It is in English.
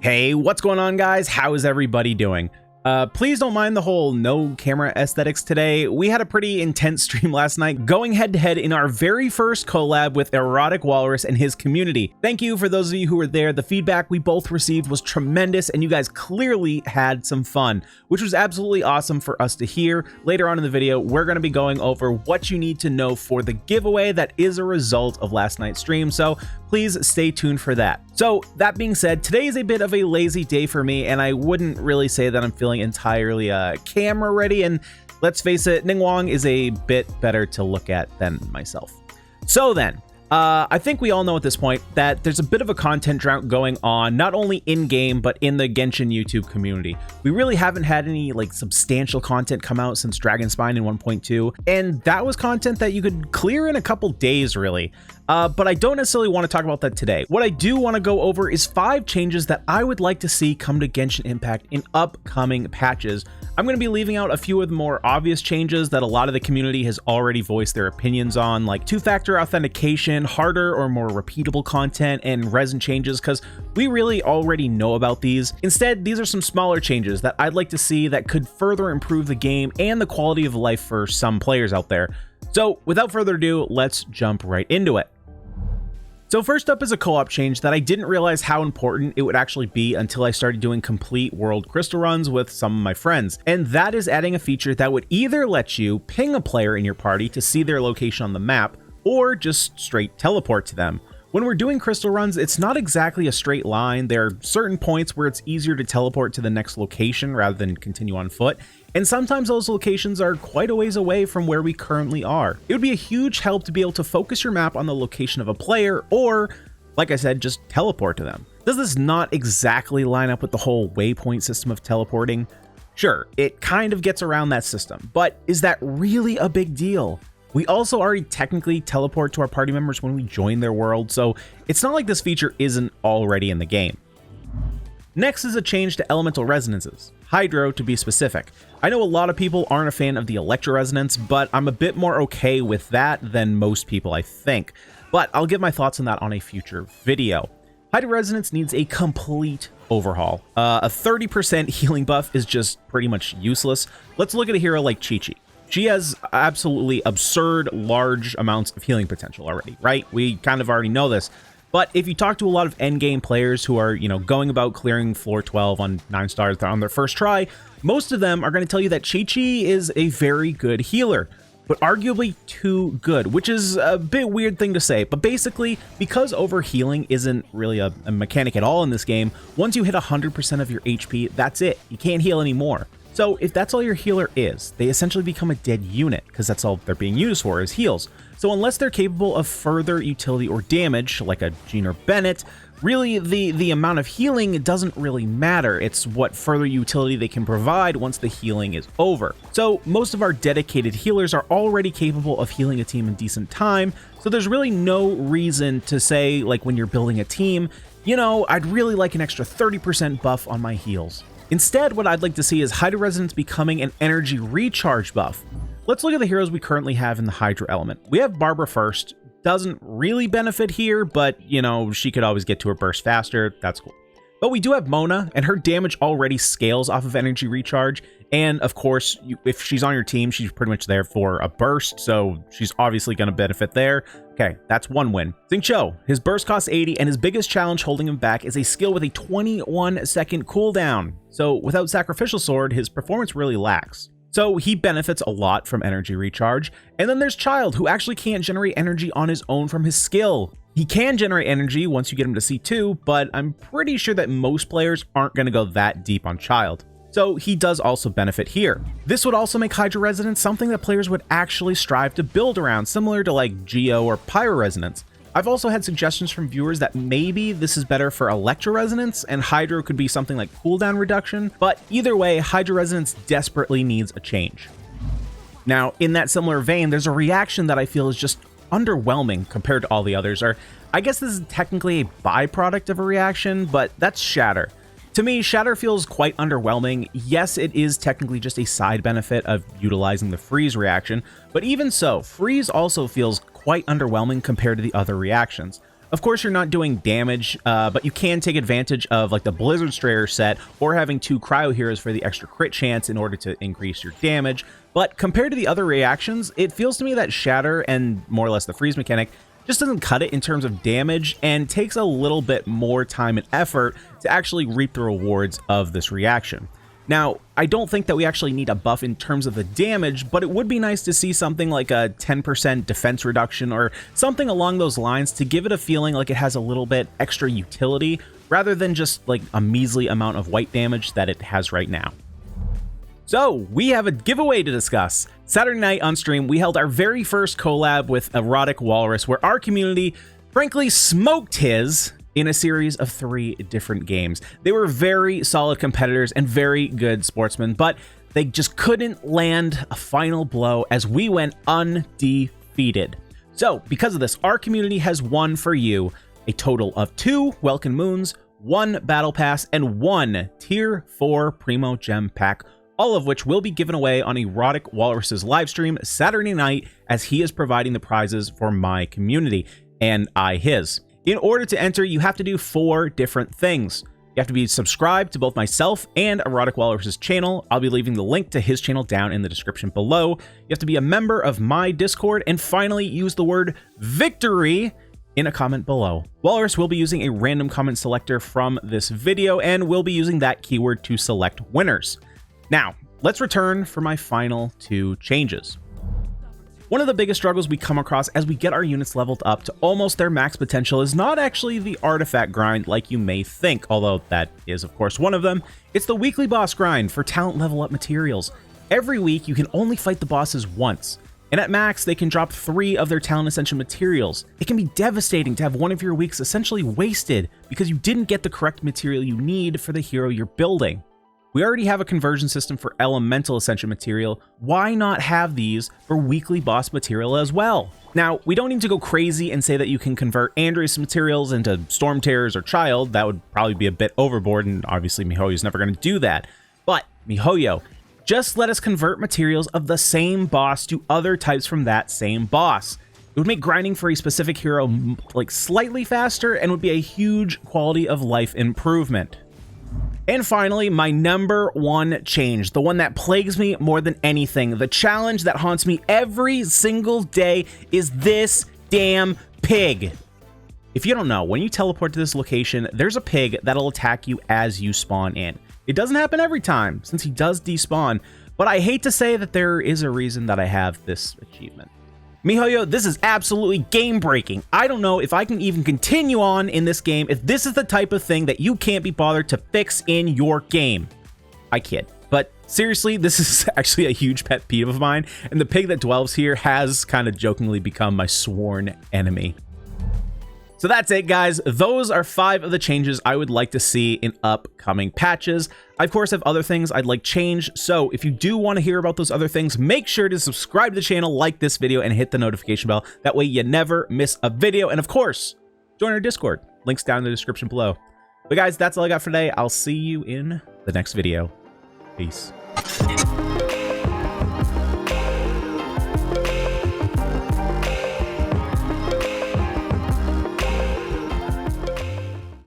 Hey, what's going on, guys? How is everybody doing? Please don't mind the whole no camera aesthetics today. We had a pretty intense stream last night, going head to head in our very first collab with Erotic Walrus and his community. Thank you for those of you who were there. The feedback we both received was tremendous, and you guys clearly had some fun, which was absolutely awesome for us to hear. Later on in the video, we're going to be going over what you need to know for the giveaway that is a result of last night's stream, so please stay tuned for that. So that being said, today is a bit of a lazy day for me, and I wouldn't really say that I'm feeling entirely camera ready, and let's face it, Ningguang is a bit better to look at than myself. So then, I think we all know at this point that there's a bit of a content drought going on, not only in-game, but in the Genshin YouTube community. We really haven't had any substantial content come out since Dragonspine in 1.2, and that was content that you could clear in a couple days, really. But I don't necessarily want to talk about that today. What I do want to go over is 5 changes that I would like to see come to Genshin Impact in upcoming patches. I'm going to be leaving out a few of the more obvious changes that a lot of the community has already voiced their opinions on, like 2-factor authentication, harder or more repeatable content, and resin changes, because we really already know about these. Instead, these are some smaller changes that I'd like to see that could further improve the game and the quality of life for some players out there. So without further ado, let's jump right into it. So first up is a co-op change that I didn't realize how important it would actually be until I started doing complete world crystal runs with some of my friends, and that is adding a feature that would either let you ping a player in your party to see their location on the map, or just straight teleport to them. When we're doing crystal runs, it's not exactly a straight line. There are certain points where it's easier to teleport to the next location rather than continue on foot, and sometimes those locations are quite a ways away from where we currently are. It would be a huge help to be able to focus your map on the location of a player, or, like I said, just teleport to them. Does this not exactly line up with the whole waypoint system of teleporting? Sure, it kind of gets around that system, but is that really a big deal? We also already technically teleport to our party members when we join their world, so it's not like this feature isn't already in the game. Next is a change to elemental resonances, Hydro to be specific. I know a lot of people aren't a fan of the Electro resonance, but I'm a bit more okay with that than most people, I think. But I'll give my thoughts on that on a future video. Hydro resonance needs a complete overhaul. A 30% healing buff is just pretty much useless. Let's look at a hero like Chi-Chi. She has absolutely absurd large amounts of healing potential already, right? We kind of already know this. But if you talk to a lot of endgame players who are, going about clearing floor 12 on 9 stars on their first try, most of them are going to tell you that Chi-Chi is a very good healer, but arguably too good, which is a bit weird thing to say. But basically, because overhealing isn't really a mechanic at all in this game, once you hit 100% of your HP, that's it. You can't heal anymore. So if that's all your healer is, they essentially become a dead unit, because that's all they're being used for is heals. So unless they're capable of further utility or damage, like a Jean or Bennett, really the amount of healing doesn't really matter. It's what further utility they can provide once the healing is over. So most of our dedicated healers are already capable of healing a team in decent time, so there's really no reason to say, like when you're building a team, I'd really like an extra 30% buff on my heals. Instead, what I'd like to see is Hydro Resonance becoming an energy recharge buff. Let's look at the heroes we currently have in the Hydro element. We have Barbara first. Doesn't really benefit here, but, she could always get to her burst faster. That's cool. But we do have Mona, and her damage already scales off of energy recharge. And, of course, if she's on your team, she's pretty much there for a burst, so she's obviously going to benefit there. Okay, that's one win. Xingqiu, his burst costs 80, and his biggest challenge holding him back is a skill with a 21-second cooldown. So without Sacrificial Sword, his performance really lacks. So he benefits a lot from energy recharge. And then there's Child, who actually can't generate energy on his own from his skill. He can generate energy once you get him to C2, but I'm pretty sure that most players aren't going to go that deep on Child. So he does also benefit here. This would also make Hydro Resonance something that players would actually strive to build around, similar to like Geo or Pyro Resonance. I've also had suggestions from viewers that maybe this is better for Electro Resonance, and Hydro could be something like cooldown reduction, but either way, Hydro Resonance desperately needs a change. Now, in that similar vein, there's a reaction that I feel is just underwhelming compared to all the others, or I guess this is technically a byproduct of a reaction, but that's Shatter. To me, Shatter feels quite underwhelming. Yes, it is technically just a side benefit of utilizing the freeze reaction, but even so, freeze also feels quite underwhelming compared to the other reactions. Of course, you're not doing damage, but you can take advantage of like the Blizzard Strayer set or having 2 Cryo Heroes for the extra crit chance in order to increase your damage. But compared to the other reactions, it feels to me that Shatter and more or less the freeze mechanic just doesn't cut it in terms of damage and takes a little bit more time and effort to actually reap the rewards of this reaction. Now, I don't think that we actually need a buff in terms of the damage, but it would be nice to see something like a 10% defense reduction or something along those lines to give it a feeling like it has a little bit extra utility rather than just like a measly amount of white damage that it has right now. So, we have a giveaway to discuss. Saturday night on stream, we held our very first collab with Erotic Walrus, where our community frankly smoked his in a series of 3 different games. They were very solid competitors and very good sportsmen, but they just couldn't land a final blow as we went undefeated. So, because of this, our community has won for you a total of 2 Welkin Moons, 1 Battle Pass, and 1 Tier 4 Primo Gem Pack, all of which will be given away on Erotic Walrus's livestream Saturday night as he is providing the prizes for my community, and I his. In order to enter, you have to do 4 different things. You have to be subscribed to both myself and Erotic Walrus's channel. I'll be leaving the link to his channel down in the description below. You have to be a member of my Discord, and finally use the word victory in a comment below. Walrus will be using a random comment selector from this video, and will be using that keyword to select winners. Now, let's return for my final 2 changes. One of the biggest struggles we come across as we get our units leveled up to almost their max potential is not actually the artifact grind like you may think, although that is of course one of them. It's the weekly boss grind for talent level up materials. Every week you can only fight the bosses once, and at max they can drop 3 of their talent ascension materials. It can be devastating to have one of your weeks essentially wasted because you didn't get the correct material you need for the hero you're building. We already have a conversion system for elemental ascension material. Why not have these for weekly boss material as well? Now, we don't need to go crazy and say that you can convert Andres materials into Storm Terrors or Child. That would probably be a bit overboard, and obviously MiHoYo is never going to do that. But MiHoYo, just let us convert materials of the same boss to other types from that same boss. It would make grinding for a specific hero like slightly faster and would be a huge quality of life improvement. And finally, my number 1 change, the one that plagues me more than anything, the challenge that haunts me every single day, is this damn pig. If you don't know, when you teleport to this location, there's a pig that'll attack you as you spawn in. It doesn't happen every time, since he does despawn, but I hate to say that there is a reason that I have this achievement. MiHoYo, this is absolutely game-breaking. I don't know if I can even continue on in this game if this is the type of thing that you can't be bothered to fix in your game. I kid. But seriously, this is actually a huge pet peeve of mine, and the pig that dwells here has kind of jokingly become my sworn enemy. So that's it, guys. Those are 5 of the changes I would like to see in upcoming patches. I, of course, have other things I'd like changed, so if you do want to hear about those other things, make sure to subscribe to the channel, like this video, and hit the notification bell. That way you never miss a video. And of course, join our Discord. Links down in the description below. But guys, that's all I got for today. I'll see you in the next video. Peace.